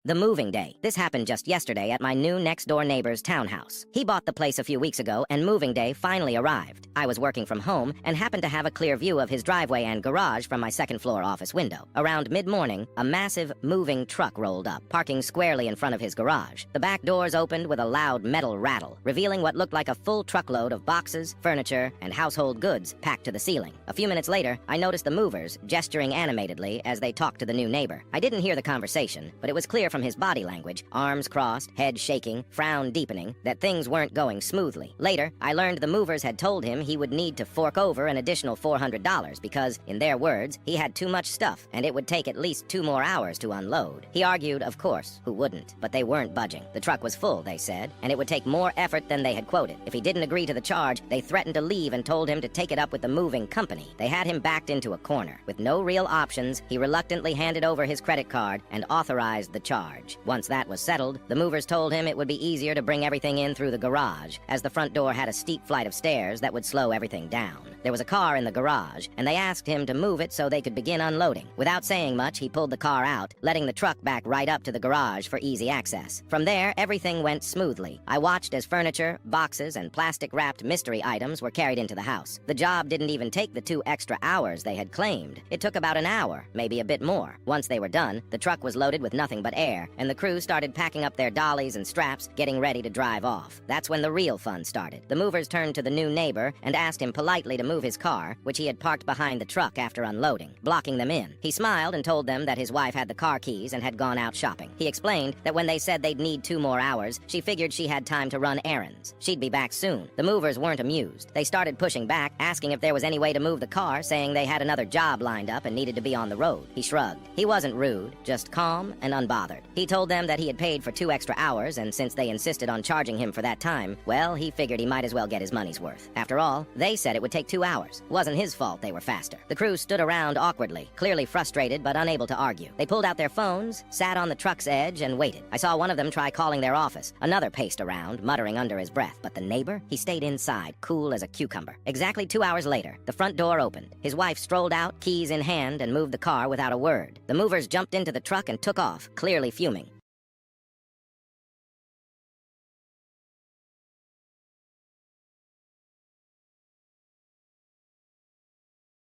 The moving day. This happened just yesterday at my new next-door neighbor's townhouse. He bought the place a few weeks ago, and moving day finally arrived. I was working from home and happened to have a clear view of his driveway and garage from my second-floor office window. Around mid-morning, a massive moving truck rolled up, parking squarely in front of his garage. The back doors opened with a loud metal rattle, revealing what looked like a full truckload of boxes, furniture, and household goods packed to the ceiling. A few minutes later, I noticed the movers gesturing animatedly as they talked to the new neighbor. I didn't hear the conversation, but it was clear from his body language, arms crossed, head shaking, frown deepening, that things weren't going smoothly. Later, I learned the movers had told him he would need to fork over an additional $400 because, in their words, he had too much stuff and it would take at least 2 more hours to unload. He argued, of course, who wouldn't? But they weren't budging. The truck was full, they said, and it would take more effort than they had quoted. If he didn't agree to the charge, they threatened to leave and told him to take it up with the moving company. They had him backed into a corner. With no real options, he reluctantly handed over his credit card and authorized the charge. Once that was settled, the movers told him it would be easier to bring everything in through the garage, as the front door had a steep flight of stairs that would slow everything down. There was a car in the garage, and they asked him to move it so they could begin unloading. Without saying much, he pulled the car out, letting the truck back right up to the garage for easy access. From there, everything went smoothly. I watched as furniture, boxes, and plastic-wrapped mystery items were carried into the house. The job didn't even take the 2 extra hours they had claimed. It took about an hour, maybe a bit more. Once they were done, the truck was loaded with nothing but air, and the crew started packing up their dollies and straps, getting ready to drive off. That's when the real fun started. The movers turned to the new neighbor and asked him politely to move his car, which he had parked behind the truck after unloading, blocking them in. He smiled and told them that his wife had the car keys and had gone out shopping. He explained that when they said they'd need 2 more hours, she figured she had time to run errands. She'd be back soon. The movers weren't amused. They started pushing back, asking if there was any way to move the car, saying they had another job lined up and needed to be on the road. He shrugged. He wasn't rude, just calm and unbothered. He told them that he had paid for 2 extra hours, and since they insisted on charging him for that time, well, he figured he might as well get his money's worth. After all, they said it would take 2 hours. Wasn't his fault they were faster. The crew stood around awkwardly, clearly frustrated but unable to argue. They pulled out their phones, sat on the truck's edge, and waited. I saw one of them try calling their office. Another paced around, muttering under his breath. But the neighbor? He stayed inside, cool as a cucumber. Exactly 2 hours later, the front door opened. His wife strolled out, keys in hand, and moved the car without a word. The movers jumped into the truck and took off, clearly fuming.